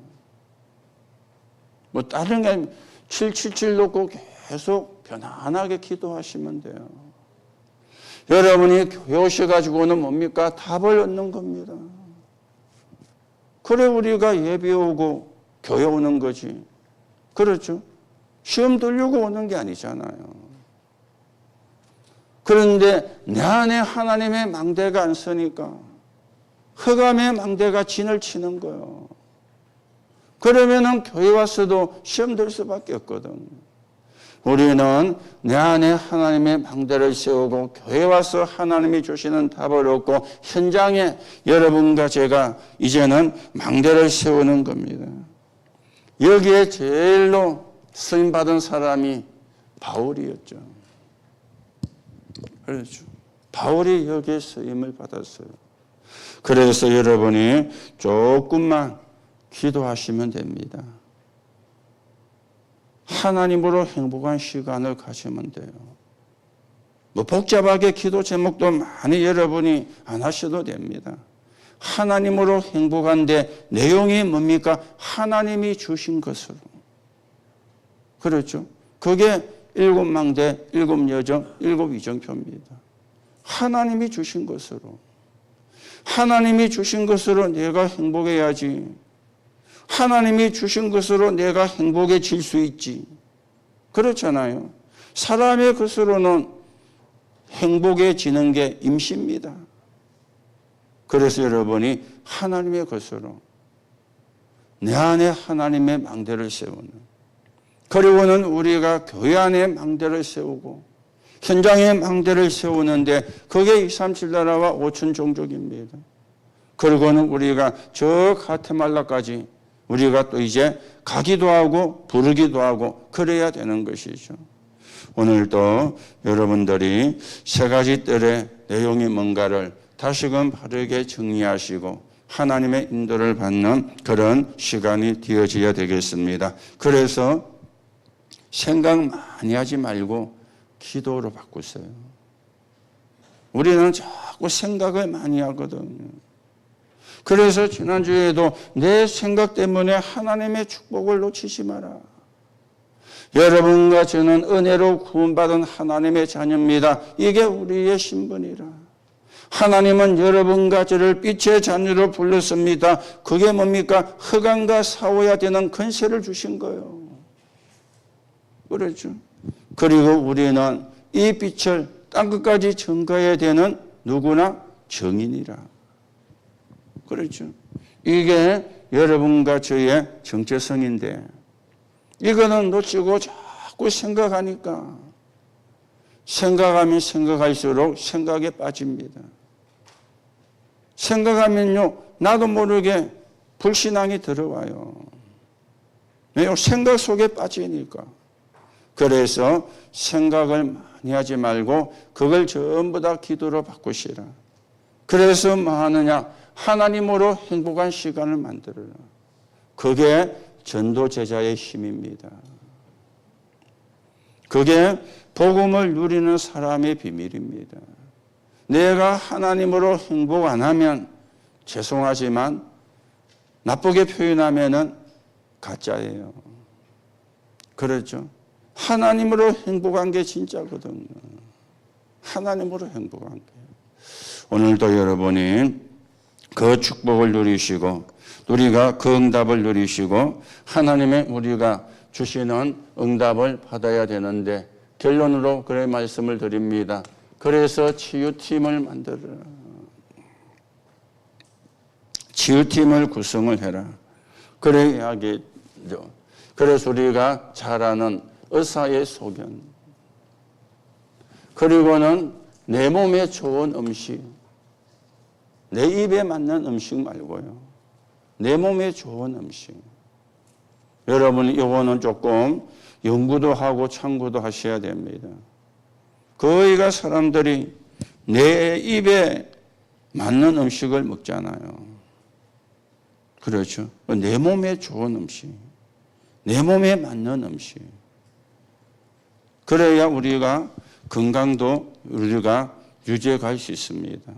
다른 게 777 놓고 계속 편안하게 기도하시면 돼요. 여러분이 교회 오셔가지고는 뭡니까? 답을 얻는 겁니다. 그래 우리가 예배 오고 교회 오는 거지. 그렇죠? 시험 들려고 오는 게 아니잖아요. 그런데 내 안에 하나님의 망대가 안 서니까 흑암의 망대가 진을 치는 거예요. 그러면은 교회 와서도 시험 들 수밖에 없거든. 우리는 내 안에 하나님의 망대를 세우고 교회 와서 하나님이 주시는 답을 얻고 현장에 여러분과 제가 이제는 망대를 세우는 겁니다. 여기에 제일로 쓰임받은 사람이 바울이었죠. 그렇죠. 바울이 여기에 쓰임을 받았어요. 그래서 여러분이 조금만 기도하시면 됩니다. 하나님으로 행복한 시간을 가지면 돼요. 복잡하게 기도 제목도 많이 여러분이 안 하셔도 됩니다. 하나님으로 행복한데 내용이 뭡니까? 하나님이 주신 것으로. 그렇죠? 그게 7망대, 7여정, 7이정표입니다. 하나님이 주신 것으로. 하나님이 주신 것으로 내가 행복해야지. 하나님이 주신 것으로 내가 행복해질 수 있지. 그렇잖아요. 사람의 것으로는 행복해지는 게 임시입니다. 그래서 여러분이 하나님의 것으로 내 안에 하나님의 망대를 세우는, 그리고는 우리가 교회 안에 망대를 세우고 현장에 망대를 세우는데 그게 237 나라와 5천 종족입니다. 그리고는 우리가 저 가테말라까지 우리가 또 이제 가기도 하고 부르기도 하고 그래야 되는 것이죠. 오늘도 여러분들이 세 가지 뜰의 내용이 뭔가를 다시금 바르게 정리하시고 하나님의 인도를 받는 그런 시간이 되어져야 되겠습니다. 그래서 생각 많이 하지 말고 기도로 바꾸세요. 우리는 자꾸 생각을 많이 하거든요. 그래서 지난주에도 내 생각 때문에 하나님의 축복을 놓치지 마라. 여러분과 저는 은혜로 구원받은 하나님의 자녀입니다. 이게 우리의 신분이라. 하나님은 여러분과 저를 빛의 자녀로 불렀습니다. 그게 뭡니까? 흑암과 싸워야 되는 권세를 주신 거예요. 그렇죠? 그리고 우리는 이 빛을 땅끝까지 전가해야 되는 누구나 정인이라. 그렇죠? 이게 여러분과 저의 정체성인데 이거는 놓치고 자꾸 생각하니까 생각하면 생각할수록 생각에 빠집니다. 생각하면요 나도 모르게 불신앙이 들어와요. 왜요? 생각 속에 빠지니까. 그래서 생각을 많이 하지 말고 그걸 전부 다 기도로 바꾸시라. 그래서 뭐 하느냐? 하나님으로 행복한 시간을 만들어라. 그게 전도 제자의 힘입니다. 그게 복음을 누리는 사람의 비밀입니다. 내가 하나님으로 행복 안 하면 죄송하지만 나쁘게 표현하면은 가짜예요. 그렇죠? 하나님으로 행복한 게 진짜거든요. 하나님으로 행복한 게. 오늘도 여러분이 그 축복을 누리시고 우리가 그 응답을 누리시고 하나님의 우리가 주시는 응답을 받아야 되는데 결론으로 그래 말씀을 드립니다. 그래서 치유팀을 만들어라. 치유팀을 구성을 해라. 그래 이야기죠. 그래서 우리가 잘 아는 의사의 소견. 그리고는 내 몸에 좋은 음식. 내 입에 맞는 음식 말고요. 내 몸에 좋은 음식. 여러분 이거는 조금 연구도 하고 참고도 하셔야 됩니다. 거의가 사람들이 내 입에 맞는 음식을 먹잖아요. 그렇죠. 내 몸에 좋은 음식. 내 몸에 맞는 음식. 그래야 우리가 건강도 우리가 유지해 갈 수 있습니다.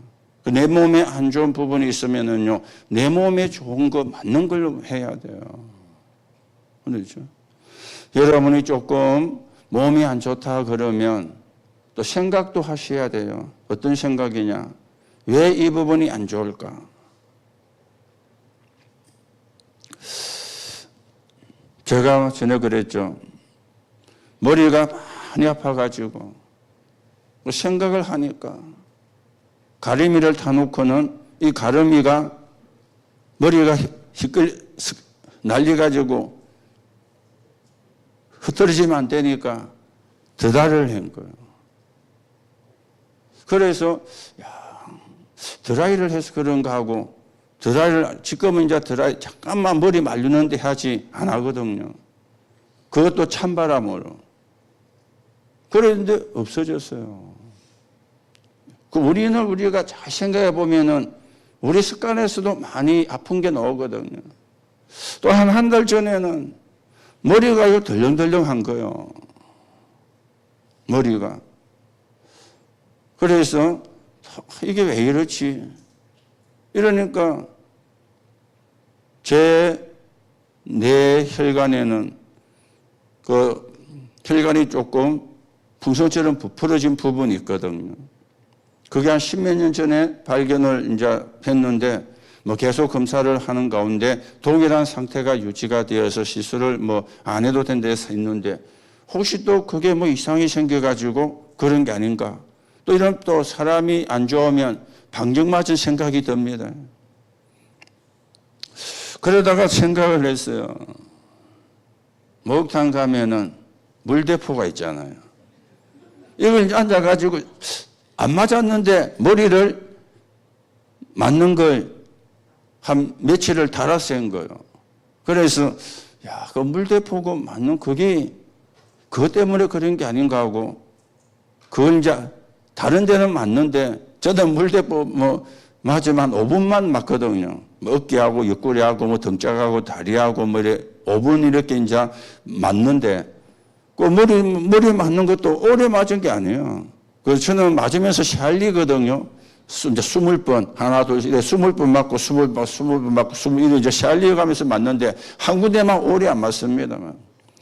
내 몸에 안 좋은 부분이 있으면은요, 내 몸에 좋은 거 맞는 걸로 해야 돼요. 그렇죠? 여러분이 조금 몸이 안 좋다 그러면 또 생각도 하셔야 돼요. 어떤 생각이냐? 왜 이 부분이 안 좋을까? 제가 전에 그랬죠. 머리가 많이 아파가지고 생각을 하니까 가래미를 타놓고는 이 가래미가 머리가 날려가지고 흩어지면 안 되니까 드라이를 한 거예요. 그래서 드라이를 해서 그런가 하고 드라이를 지금은 이제 드라이 잠깐만 머리 말리는데 하지 안 하거든요. 그것도 찬바람으로. 그런데 없어졌어요. 우리가 잘 생각해 보면은 우리 습관에서도 많이 아픈 게 나오거든요. 또 한 달 전에는 머리가 이거 덜렁덜렁한 거예요. 머리가. 그래서 이게 왜 이렇지? 이러니까 내 혈관에는 그 혈관이 조금 풍선처럼 부풀어진 부분이 있거든요. 그게 한 십몇 년 전에 발견을 이제 했는데 뭐 계속 검사를 하는 가운데 동일한 상태가 유지가 되어서 시술을 뭐 안 해도 된다 해서 있는데 혹시 또 그게 뭐 이상이 생겨가지고 그런 게 아닌가. 또 이런 또 사람이 안 좋으면 방정맞은 생각이 듭니다. 그러다가 생각을 했어요. 목욕탕 가면은 물대포가 있잖아요. 이걸 앉아가지고 안 맞았는데 머리를 맞는 걸 한 며칠을 달았을 거예요. 그래서 야, 그 물대포고 맞는 그게 그것 때문에 그런 게 아닌가 하고 그걸 이제 다른 데는 맞는데 저는 물대포 뭐 맞으면 5분만 맞거든요. 뭐 어깨하고 옆구리하고 뭐 등짝하고 다리하고 뭐 이래 5분 이렇게 이제 맞는데 그 머리 맞는 것도 오래 맞은 게 아니에요. 그래서 저는 맞으면서 샬리거든요. 이제 20번, 하나, 둘, 셋, 20번 맞고, 20번 맞고, 20번, 이제 샬리어 가면서 맞는데, 한 군데만 오래 안 맞습니다.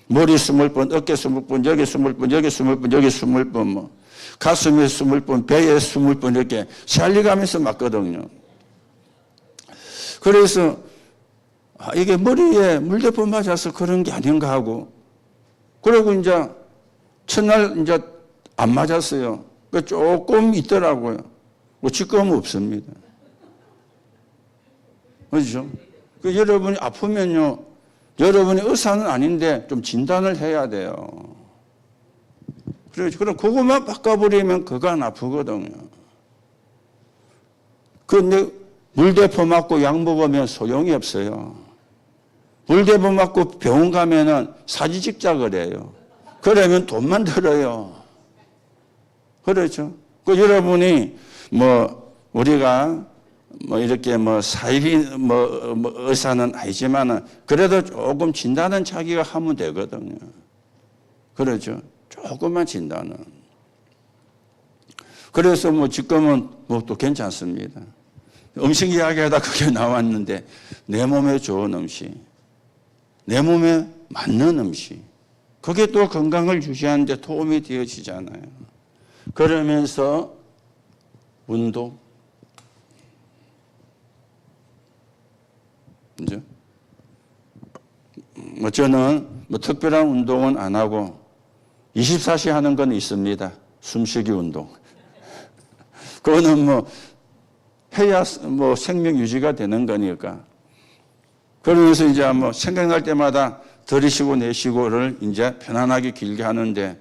머리 20번, 어깨 20번, 여기 20번, 여기 20번, 여기 20번, 뭐, 가슴에 20번, 배에 20번, 이렇게 샬리 가면서 맞거든요. 그래서, 이게 머리에 물대포 맞아서 그런 게 아닌가 하고, 그리고 이제, 첫날 이제 안 맞았어요. 조금 있더라고요. 지금은 없습니다. 그렇죠? 여러분이 아프면요, 여러분이 의사는 아닌데 좀 진단을 해야 돼요. 그럼 그것만 바꿔버리면 그거 안 아프거든요. 근데 물대포 맞고 약 먹으면 소용이 없어요. 물대포 맞고 병원 가면은 사진 찍자 그래요. 그러면 돈만 들어요. 그렇죠? 여러분이 우리가 이렇게 사이비 의사는 아니지만은 그래도 조금 진단은 자기가 하면 되거든요. 그렇죠? 조금만 진단은. 그래서 지금은 또 괜찮습니다. 음식 이야기하다 그게 나왔는데 내 몸에 좋은 음식, 내 몸에 맞는 음식, 그게 또 건강을 유지하는 데 도움이 되어지잖아요. 그러면서 운동, 이제 저는 특별한 운동은 안 하고 24시 하는 건 있습니다. 숨쉬기 운동. 그거는 해야 생명 유지가 되는 거니까. 그러면서 이제 생각날 때마다 들이쉬고 내쉬고를 이제 편안하게 길게 하는데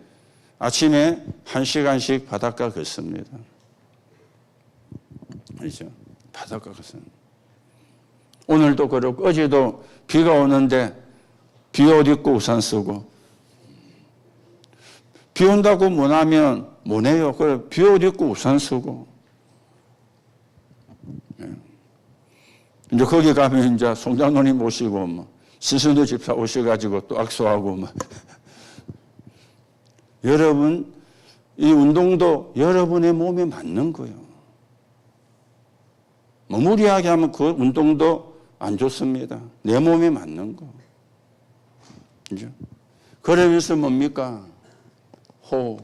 아침에 1시간씩 바닷가 걷습니다. 그렇죠? 바닷가 걷습니다. 오늘도 그렇고 어제도 비가 오는데 비옷 입고 우산 쓰고 비 온다고 못 하면 못 해요. 그래 비옷 입고 우산 쓰고 이제 거기 가면 이제 송장로님 모시고 신순도 집사 오셔가지고 또 악수하고 여러분 이 운동도 여러분의 몸에 맞는 거예요. 무리하게 하면 그 운동도 안 좋습니다. 내 몸에 맞는 거. 그죠? 그러면서 뭡니까? 호흡.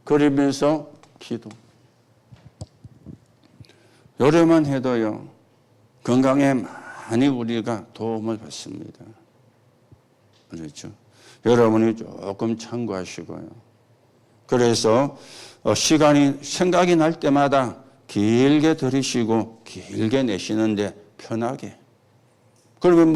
그러면서 기도. 요래만 해도요, 건강에 많이 우리가 도움을 받습니다. 그렇죠? 여러분이 조금 참고하시고요. 그래서 생각이 날 때마다 길게 들이쉬고 길게 내쉬는데 편하게. 그러면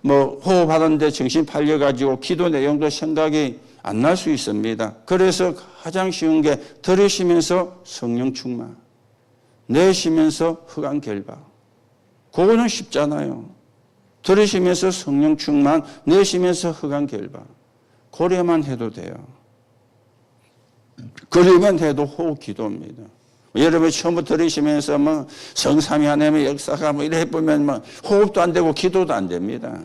호흡하는데 정신 팔려가지고 기도 내용도 생각이 안 날 수 있습니다. 그래서 가장 쉬운 게 들이쉬면서 성령 충만, 내쉬면서 흑암 결박. 그거는 쉽잖아요. 들이쉬면서 성령 충만, 내쉬면서 흑암 결박. 고래만 해도 돼요. 그리만 해도 호흡 기도입니다. 여러분 처음부터 들으시면서 성삼위 하나님의 역사가 이래 해보면 호흡도 안 되고 기도도 안 됩니다.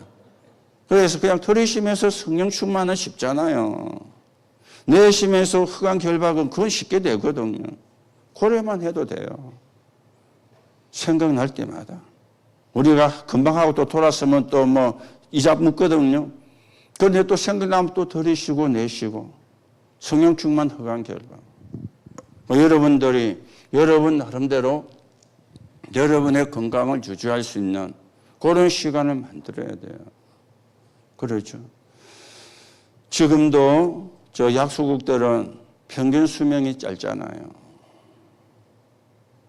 그래서 그냥 들으시면서 성령 충만은 쉽잖아요. 내쉬면서 흑암 결박은 그건 쉽게 되거든요. 고래만 해도 돼요. 생각날 때마다. 우리가 금방 하고 또 돌았으면 또 이자 묻거든요. 그런데 또 생각나면 또 들이쉬고 내쉬고 성령 충만 허간 결과. 여러분들이 여러분 나름대로 여러분의 건강을 유지할 수 있는 그런 시간을 만들어야 돼요. 그렇죠. 지금도 저 약소국들은 평균 수명이 짧잖아요.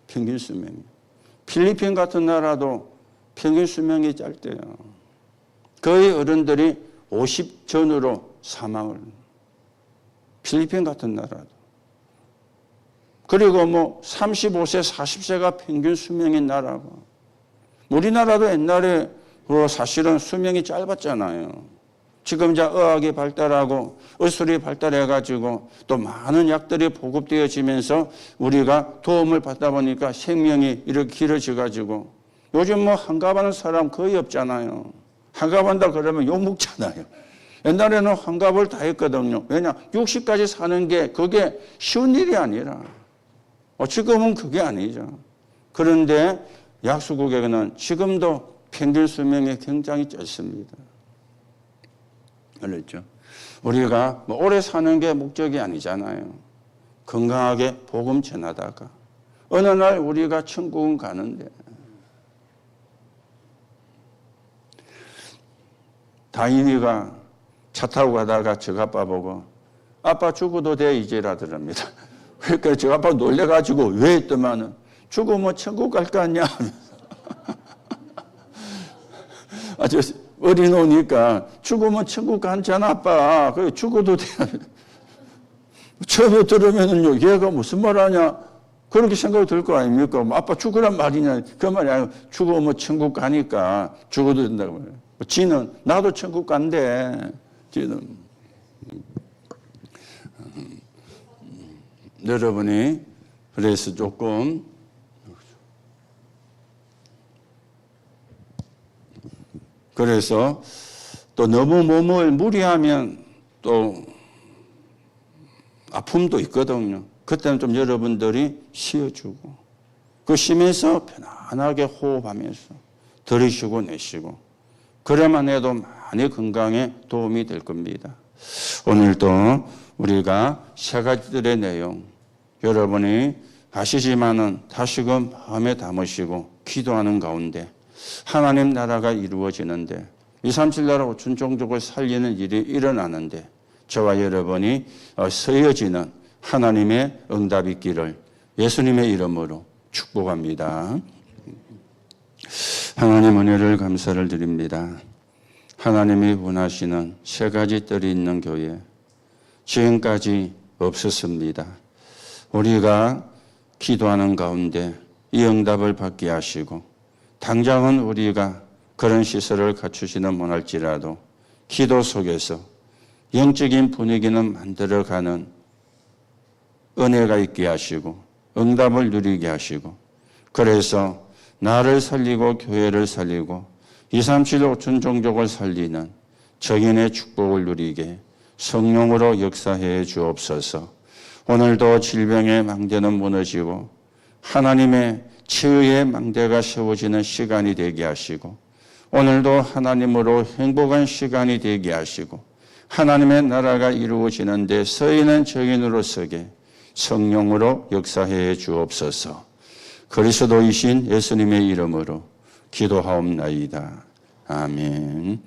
평균 수명이. 필리핀 같은 나라도 평균 수명이 짧대요. 거의 어른들이 50 전후로 사망을. 필리핀 같은 나라도. 그리고 뭐 35세, 40세가 평균 수명인 나라고. 우리나라도 옛날에 사실은 수명이 짧았잖아요. 지금 이제 의학이 발달하고 의술이 발달해가지고 또 많은 약들이 보급되어지면서 우리가 도움을 받다 보니까 생명이 이렇게 길어져가지고 요즘 뭐 환갑하는 사람 거의 없잖아요. 환갑한다 그러면 욕먹잖아요. 옛날에는 환갑을 다 했거든요. 왜냐? 60까지 사는 게 그게 쉬운 일이 아니라. 지금은 그게 아니죠. 그런데 약소국에는 지금도 평균 수명이 굉장히 짧습니다. 그렇죠. 우리가 뭐 오래 사는 게 목적이 아니잖아요. 건강하게 복음 전하다가 어느 날 우리가 천국은 가는데 다인이가 차 타고 가다가 저 아빠 보고 아빠 죽어도 돼 이제라더랍니다. 그러니까 저 아빠 놀래가지고 왜 했더만은 죽으면 천국 갈 거 아니야 하면서 아주 어린오니까 죽으면 천국 가잖아 아빠. 그래 죽어도 돼. 처음에 들으면은요 얘가 무슨 말 하냐 그렇게 생각이 들 거 아닙니까? 아빠 죽으란 말이냐 그 말이 아니고 죽으면 천국 가니까 죽어도 된다고 말해요. 지는 나도 천국 간대. 지는 여러분이 그래서 조금 그래서 또 너무 몸을 무리하면 또 아픔도 있거든요. 그때는 좀 여러분들이 쉬어주고 그 쉬면서 편안하게 호흡하면서 들이쉬고 내쉬고 그래만 해도 많이 건강에 도움이 될 겁니다. 오늘도 우리가 세 가지들의 내용 여러분이 아시지만은 다시금 마음에 담으시고 기도하는 가운데 하나님 나라가 이루어지는데 237 나라 5천 종족을 살리는 일이 일어나는데 저와 여러분이 서여지는 하나님의 응답이 있기를 예수님의 이름으로 축복합니다. 하나님 은혜를 감사를 드립니다. 하나님이 원하시는 세 가지 뜰이 있는 교회 지금까지 없었습니다. 우리가 기도하는 가운데 이 응답을 받게 하시고 당장은 우리가 그런 시설을 갖추지는 못할지라도 기도 속에서 영적인 분위기는 만들어가는 은혜가 있게 하시고 응답을 누리게 하시고 그래서 나를 살리고 교회를 살리고 237 5천 종족을 살리는 정인의 축복을 누리게 성령으로 역사해 주옵소서. 오늘도 질병의 망대는 무너지고 하나님의 치유의 망대가 세워지는 시간이 되게 하시고 오늘도 하나님으로 행복한 시간이 되게 하시고 하나님의 나라가 이루어지는 데 서있는 정인으로 서게 성령으로 역사해 주옵소서. 그리스도이신 예수님의 이름으로 기도하옵나이다. 아멘.